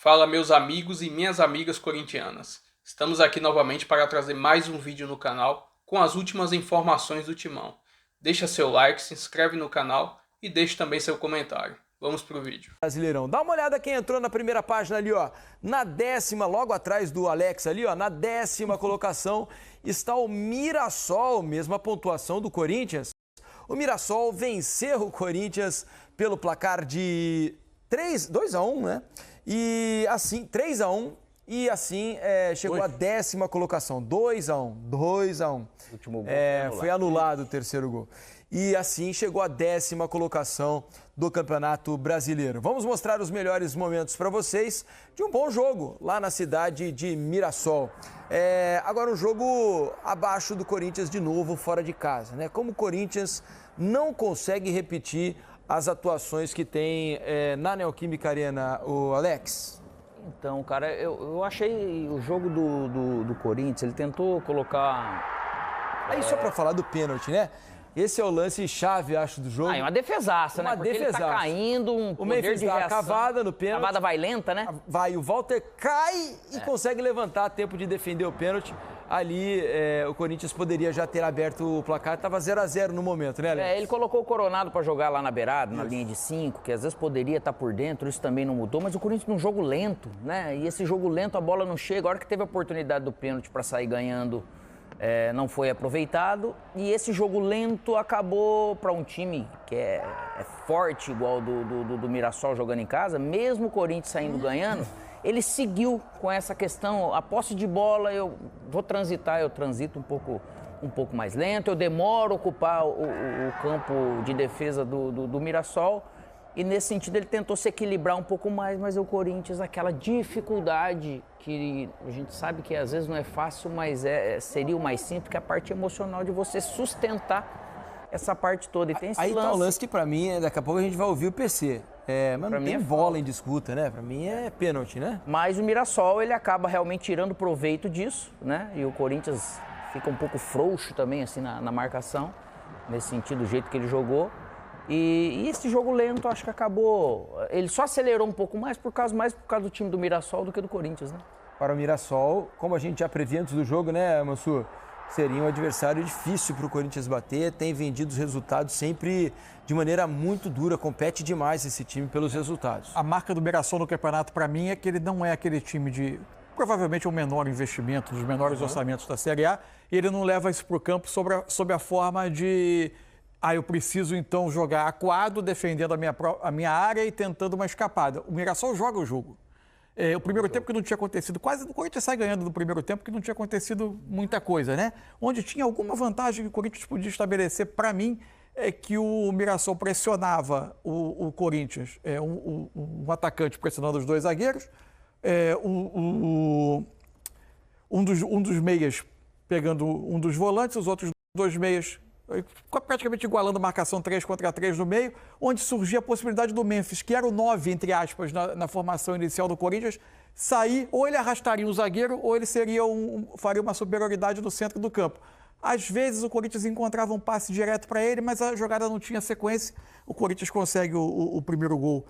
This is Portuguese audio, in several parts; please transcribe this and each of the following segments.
Fala meus amigos e minhas amigas corintianas. Estamos aqui novamente para trazer mais um vídeo no canal com as últimas informações do Timão. Deixa seu like, se inscreve no canal e deixe também seu comentário. Vamos pro vídeo. Brasileirão. Dá uma olhada quem entrou na primeira página ali, ó. Na 10ª, logo atrás do Alex ali, ó, na 10ª colocação está o Mirassol, mesma pontuação do Corinthians. O Mirassol venceu o Corinthians pelo placar de 2-1, né? E assim, 3-1, e assim chegou à 10ª colocação, 2-1. Último gol foi anulado o terceiro gol. E assim chegou à 10ª colocação do Campeonato Brasileiro. Vamos mostrar os melhores momentos para vocês de um bom jogo lá na cidade de Mirassol. Agora um jogo abaixo do Corinthians de novo, fora de casa, né? Como o Corinthians não consegue repetir as atuações que tem na Neoquímica Arena, o Alex? Então, cara, eu achei o jogo do Corinthians, ele tentou colocar... Aí só para falar do pênalti, né? Esse é o lance chave, acho, do jogo. É uma defesaça, né? Porque ele tá caindo, um poder de reação. Cavada no pênalti. Cavada vai lenta, né? Vai, o Walter cai e consegue levantar a tempo de defender o pênalti. Ali o Corinthians poderia já ter aberto o placar, estava 0-0 no momento, né, Alex? Ele colocou o Coronado para jogar lá na beirada, na linha de 5, que às vezes poderia estar por dentro, isso também não mudou, mas o Corinthians num jogo lento, né? E esse jogo lento, a bola não chega, a hora que teve a oportunidade do pênalti para sair ganhando, não foi aproveitado, e esse jogo lento acabou para um time que é forte, igual do Mirassol jogando em casa, mesmo o Corinthians saindo ganhando, ele seguiu com essa questão, a posse de bola, eu vou transitar, eu transito um pouco mais lento, eu demoro a ocupar o campo de defesa do Mirassol, e nesse sentido ele tentou se equilibrar um pouco mais, mas o Corinthians, aquela dificuldade que a gente sabe que às vezes não é fácil, mas seria o mais simples, que é a parte emocional de você sustentar essa parte toda. E tem esse Aí lance. tá o lance que pra mim, daqui a pouco a gente vai ouvir o PC. Mas não tem bola em disputa, né? Pra mim é pênalti, né? Mas o Mirassol, ele acaba realmente tirando proveito disso, né? E o Corinthians fica um pouco frouxo também, assim, na marcação, nesse sentido, do jeito que ele jogou. E esse jogo lento, acho que acabou... Ele só acelerou um pouco mais por causa do time do Mirassol do que do Corinthians, né? Para o Mirassol, como a gente já previa antes do jogo, né, Mansur? Seria um adversário difícil para o Corinthians bater, tem vendido os resultados sempre de maneira muito dura, compete demais esse time pelos resultados. A marca do Mirassol no campeonato, para mim, é que ele não é aquele time de, provavelmente, um menor investimento, dos menores orçamentos da Série A, e ele não leva isso para o campo sob a forma de... eu preciso, então, jogar acuado, defendendo a minha área e tentando uma escapada. O Mirassol joga o jogo. O primeiro tempo que não tinha acontecido, quase o Corinthians sai ganhando no primeiro tempo, que não tinha acontecido muita coisa, né? Onde tinha alguma vantagem que o Corinthians podia estabelecer, para mim, é que o Mirassol pressionava o Corinthians, um atacante pressionando os dois zagueiros, um dos meias pegando um dos volantes, os outros dois meias praticamente igualando a marcação 3 contra 3 no meio, onde surgia a possibilidade do Memphis, que era o 9, entre aspas, na formação inicial do Corinthians, sair, ou ele arrastaria um zagueiro, ou ele faria uma superioridade no centro do campo. Às vezes o Corinthians encontrava um passe direto para ele, mas a jogada não tinha sequência. O Corinthians consegue o primeiro gol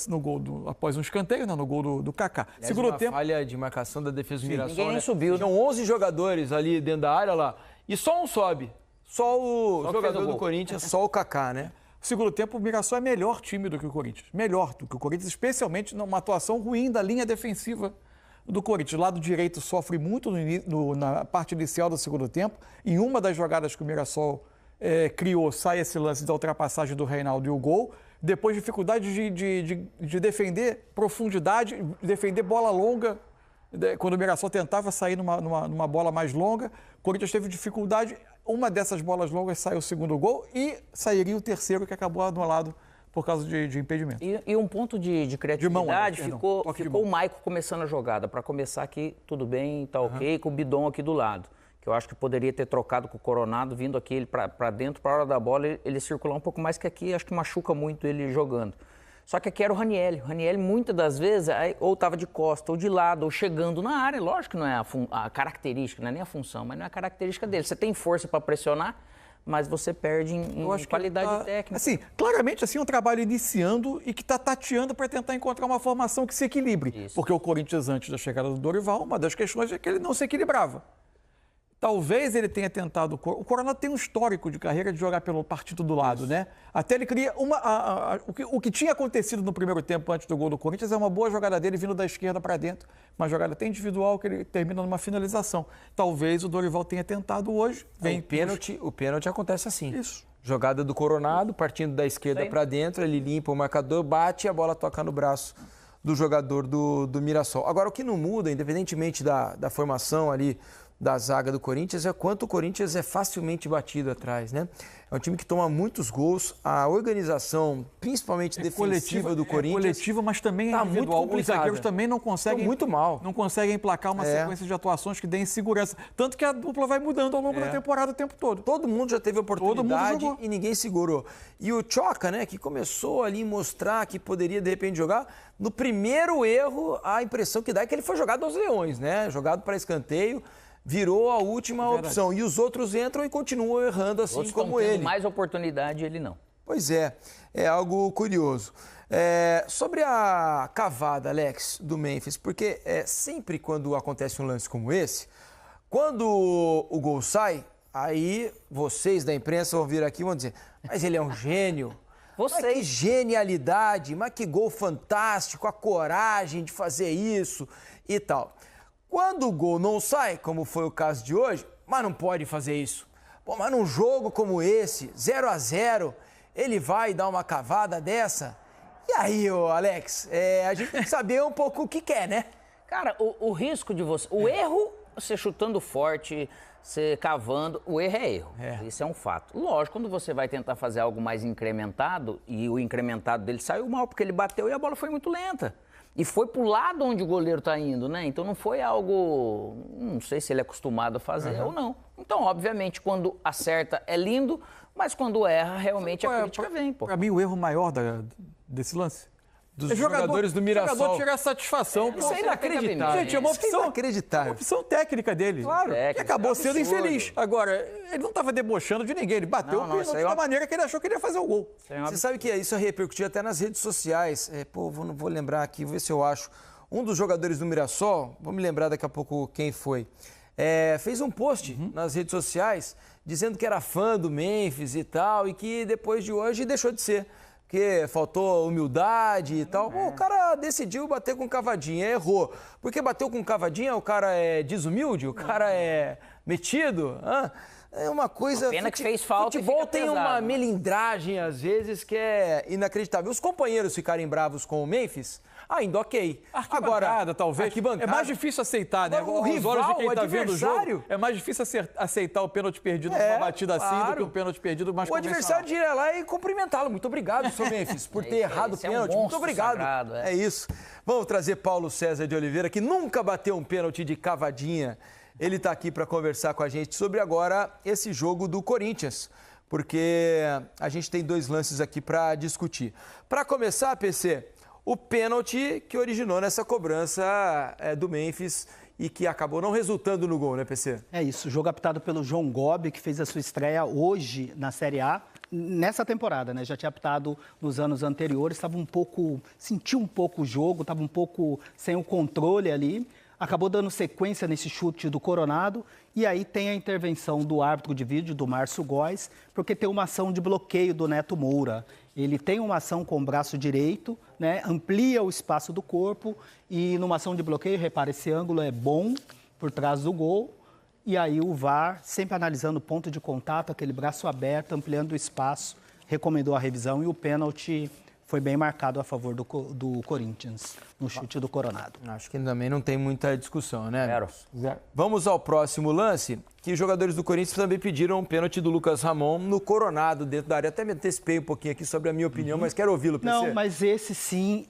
no gol após um escanteio, né, no gol do Kaká. Segundo tempo, falha de marcação da defesa do Mirassol. Ninguém subiu. Tinham 11 jogadores ali dentro da área lá, e só um sobe. Só o jogador do Corinthians, só o Kaká, né? No segundo tempo, o Mirassol é melhor time do que o Corinthians. Melhor do que o Corinthians, especialmente numa atuação ruim da linha defensiva do Corinthians. O lado direito sofre muito na parte inicial do segundo tempo. Em uma das jogadas que o Mirassol criou, sai esse lance da ultrapassagem do Reinaldo e o gol. Depois, dificuldade de defender profundidade, defender bola longa. Quando o Mirassol tentava sair numa bola mais longa, o Corinthians teve dificuldade. Uma dessas bolas longas saiu o segundo gol e sairia o terceiro, que acabou anulado por causa de impedimento. E um ponto de criatividade, ficou mão. o Maicon começando a jogada. Para começar aqui, tudo bem, tá ok, com o Bidon aqui do lado. Que eu acho que poderia ter trocado com o Coronado, vindo aqui ele para dentro, para a hora da bola, ele circular um pouco mais, que aqui acho que machuca muito ele jogando. Só que aqui era o Ranieri. O Ranieri, muitas das vezes, ou estava de costa, ou de lado, ou chegando na área. Lógico que não é a característica, não é nem a função, mas não é a característica dele. Você tem força para pressionar, mas você perde em qualidade técnica. Assim, claramente, assim, um trabalho iniciando e que está tateando para tentar encontrar uma formação que se equilibre. Isso. Porque o Corinthians, antes da chegada do Dorival, uma das questões é que ele não se equilibrava. Talvez ele tenha tentado... O Coronado tem um histórico de carreira de jogar pelo partido do lado, né? Até ele cria o que tinha acontecido no primeiro tempo antes do gol do Corinthians é uma boa jogada dele vindo da esquerda para dentro. Uma jogada até individual que ele termina numa finalização. Talvez o Dorival tenha tentado hoje. O pênalti acontece assim. Isso. Jogada do Coronado, partindo da esquerda para dentro, ele limpa o marcador, bate e a bola toca no braço do jogador do Mirassol. Agora, o que não muda, independentemente da formação ali da zaga do Corinthians, é quanto o Corinthians é facilmente batido atrás, né? É um time que toma muitos gols, a organização, principalmente defensiva do Corinthians... É coletiva, mas também tá individual. muito complicada. Os zagueiros também não conseguem... muito mal. Não conseguem emplacar uma sequência de atuações que deem segurança. Tanto que a dupla vai mudando ao longo da temporada o tempo todo. Todo mundo já teve oportunidade jogou. e ninguém segurou. E o Tchoca, né, que começou ali a mostrar que poderia, de repente, jogar, no primeiro erro, a impressão que dá é que ele foi jogado aos leões, né? Jogado para escanteio. Virou a última opção. E os outros entram e continuam errando assim Outros como tendo ele. mais oportunidade, ele não. Pois é algo curioso. Sobre a cavada, Alex, do Memphis, porque sempre quando acontece um lance como esse, quando o gol sai, aí vocês da imprensa vão vir aqui e vão dizer, mas ele é um gênio. Mas que genialidade, mas que gol fantástico, a coragem de fazer isso e tal. Quando o gol não sai, como foi o caso de hoje, mas não pode fazer isso. Pô, mas num jogo como esse, 0-0, ele vai dar uma cavada dessa? E aí, Alex, a gente tem que saber um pouco o que quer, né? Cara, o risco de você... O erro, você chutando forte, você cavando, o erro é erro. Isso é um fato. Lógico, quando você vai tentar fazer algo mais incrementado, e o incrementado dele saiu mal, porque ele bateu e a bola foi muito lenta. E foi pro lado onde o goleiro tá indo, né? Então não foi algo... Não sei se ele é acostumado a fazer ou não. Então, obviamente, quando acerta é lindo, mas quando erra, realmente a crítica vem, pô. Para mim, o erro maior desse lance... Dos jogadores do Mirassol. O jogador tirar satisfação. Isso é inacreditável. Gente, é uma opção, inacreditável. Uma opção técnica dele. Claro. Que acabou sendo infeliz. Agora, ele não estava debochando de ninguém. Ele bateu o pênalti da maneira que ele achou que ele ia fazer o gol. Você sabe que isso repercutiu até nas redes sociais. Vou lembrar aqui, vou ver se eu acho. Um dos jogadores do Mirassol, vou me lembrar daqui a pouco quem foi, fez um post nas redes sociais dizendo que era fã do Memphis e tal, e que depois de hoje deixou de ser. Porque faltou humildade e tal. O cara decidiu bater com cavadinha, errou. Porque bateu com cavadinha, o cara é desumilde, o cara é metido. É uma coisa... Pena que fez falta. Futebol tem uma melindragem, às vezes, que é inacreditável. Os companheiros ficarem bravos com o Memphis, ainda ok. Arquibancada, talvez. Arquibancada. É mais difícil aceitar, né? Agora, o rival, olhos de quem tá vendo o adversário... jogo, é mais difícil aceitar o pênalti perdido numa batida assim do que o pênalti perdido mais convencional. O adversário de ir lá e cumprimentá-lo. Muito obrigado, seu Memphis, por ter errado o pênalti. Muito obrigado. Sagrado, é isso. Vamos trazer Paulo César de Oliveira, que nunca bateu um pênalti de cavadinha. Ele está aqui para conversar com a gente sobre agora esse jogo do Corinthians, porque a gente tem dois lances aqui para discutir. Para começar, PC, o pênalti que originou nessa cobrança do Memphis e que acabou não resultando no gol, né, PC? É isso, jogo apitado pelo João Gobi, que fez a sua estreia hoje na Série A, nessa temporada, né? Já tinha apitado nos anos anteriores, sentiu um pouco o jogo, estava um pouco sem o controle ali. Acabou dando sequência nesse chute do Coronado e aí tem a intervenção do árbitro de vídeo, do Márcio Góes, porque tem uma ação de bloqueio do Neto Moura. Ele tem uma ação com o braço direito, né, amplia o espaço do corpo e numa ação de bloqueio, repara, esse ângulo é bom por trás do gol e aí o VAR, sempre analisando o ponto de contato, aquele braço aberto, ampliando o espaço, recomendou a revisão e o pênalti foi bem marcado a favor do Corinthians, no chute do Coronado. Acho que também não tem muita discussão, né? Zero. Vamos ao próximo lance, que os jogadores do Corinthians também pediram um pênalti do Lucas Ramon no Coronado, dentro da área. Até me antecipei um pouquinho aqui sobre a minha opinião, mas quero ouvi-lo, PC. Não, mas esse sim,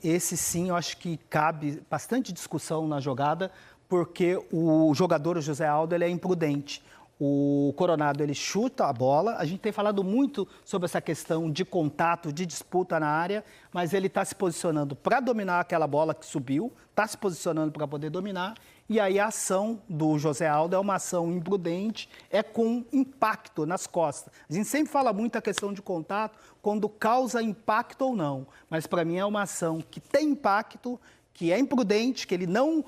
eu acho que cabe bastante discussão na jogada, porque o jogador, o José Aldo, ele é imprudente. O Coronado, ele chuta a bola. A gente tem falado muito sobre essa questão de contato, de disputa na área, mas ele está se posicionando para dominar aquela bola que subiu, está se posicionando para poder dominar. E aí a ação do José Aldo é uma ação imprudente, é com impacto nas costas. A gente sempre fala muito a questão de contato, quando causa impacto ou não. Mas para mim é uma ação que tem impacto, que é imprudente, que ele não...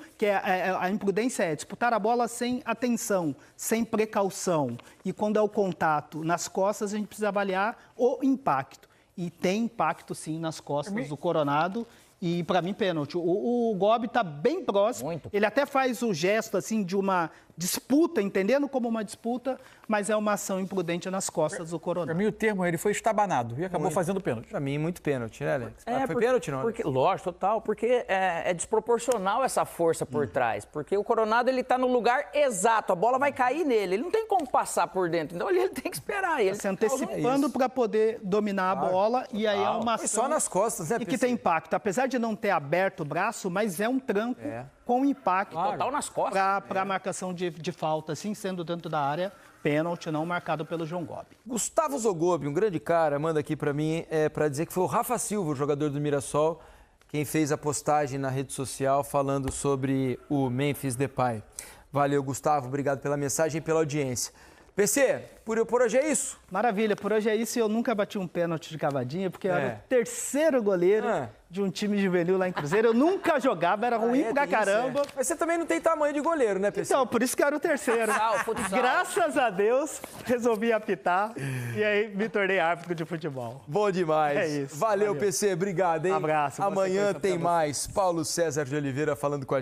a imprudência é disputar a bola sem atenção, sem precaução. E quando é o contato nas costas, a gente precisa avaliar o impacto. E tem impacto, sim, nas costas do Coronado. E, para mim, pênalti. O Gobi está bem próximo. Muito. Ele até faz o gesto, assim, de uma disputa, entendendo como uma disputa, mas é uma ação imprudente nas costas do Para Coronado. mim, o termo, ele foi estabanado e acabou fazendo pênalti. Pra mim, muito pênalti, né, Alex? Foi porque, pênalti, não? Porque, lógico, total, porque é desproporcional essa força por trás, porque o Coronado, ele tá no lugar exato, a bola vai cair nele, ele não tem como passar por dentro, então ele tem que esperar. Ele Se antecipando para poder dominar a bola, e aí é uma Foi ação... só nas costas, né, E que PC? tem impacto, apesar de não ter aberto o braço, mas é um tranco com impacto Total nas costas. para a marcação de falta, assim, sendo dentro da área, pênalti não marcado pelo João Gobi. Gustavo Zogobi, um grande cara, manda aqui pra mim para dizer que foi o Rafa Silva, o jogador do Mirassol, quem fez a postagem na rede social falando sobre o Memphis Depay. Valeu, Gustavo, obrigado pela mensagem e pela audiência. PC, por hoje é isso? Maravilha, por hoje é isso. Eu nunca bati um pênalti de cavadinha, porque eu era o terceiro goleiro de um time juvenil lá em Cruzeiro. Eu nunca jogava, era ruim pra caramba. Mas você também não tem tamanho de goleiro, né, PC? Então, por isso que eu era o terceiro. Futsal. Graças a Deus, resolvi apitar e aí me tornei árbitro de futebol. Bom demais. É isso. Valeu, Valeu. PC, obrigado, hein? Abraço, boa Amanhã sequência tem pra você. mais. Paulo César de Oliveira falando com a gente.